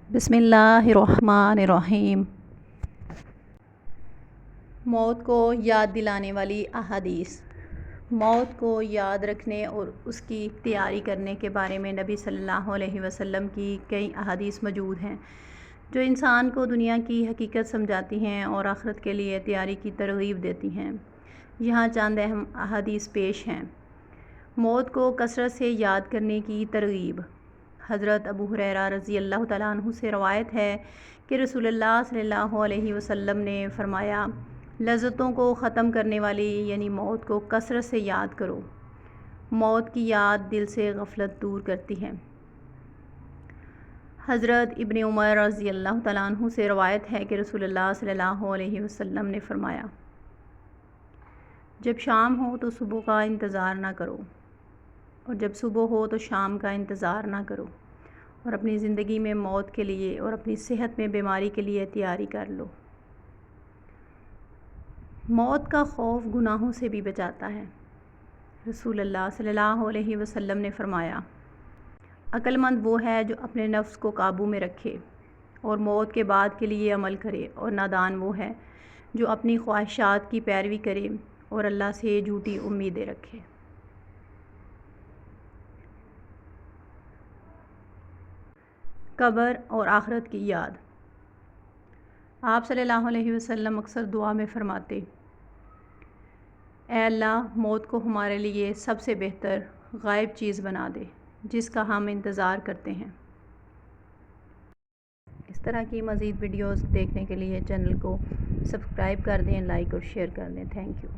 बिस्मिल्लाहिर्रहमानिर्रहीम। मौत को याद दिलाने वाली अहादीस। मौत को याद रखने और उसकी तैयारी करने के बारे में नबी सल्लल्लाहु अलैहि वसल्लम की कई अहादीस मौजूद हैं जो इंसान को दुनिया की हकीकत समझाती हैं और आखिरत के लिए तैयारी की तरगीब देती हैं। यहाँ चंद अहम अहादीस पेश हैं। मौत को कसरत से याद करने की तरगीब। हज़रत अबू हुरैरा रज़ी अल्लाह तआला अन्हु से रवायत है कि रसूलुल्लाह सल्लल्लाहु अलैहि वसल्लम ने फ़रमाया, लज़्ज़तों को ख़त्म करने वाली यानी मौत को कसरत से याद करो। मौत की याद दिल से गफलत दूर करती है। हज़रत इब्न उमर रज़ी अल्लाह तआला अन्हु से रवायत है कि रसूलुल्लाह सल्लल्लाहु अलैहि वसल्लम ने फ़रमाया, जब शाम हो तो सुबह का इंतज़ार ना करो और जब सुबह हो तो शाम का इंतज़ार ना करो और अपनी ज़िंदगी में मौत के लिए और अपनी सेहत में बीमारी के लिए तैयारी कर लो। मौत का खौफ गुनाहों से भी बचाता है। रसूलुल्लाह सल्लल्लाहु अलैहि वसल्लम ने फ़रमाया, अक्लमंद वो है जो अपने नफ्स को काबू में रखे और मौत के बाद के लिए अमल करे, और नादान वो है जो अपनी ख्वाहिशात की पैरवी करे और अल्लाह से झूठी उम्मीदें रखे। कब्र और आखिरत की याद। आप सल्लल्लाहु अलैहि वसल्लम अक्सर दुआ में फ़रमाते, ऐ अल्लाह, मौत को हमारे लिए सबसे बेहतर गायब चीज़ बना दे जिसका हम इंतज़ार करते हैं। इस तरह की मज़ीद वीडियोज़ देखने के लिए चैनल को सब्सक्राइब कर दें, लाइक और शेयर कर दें। Thank you.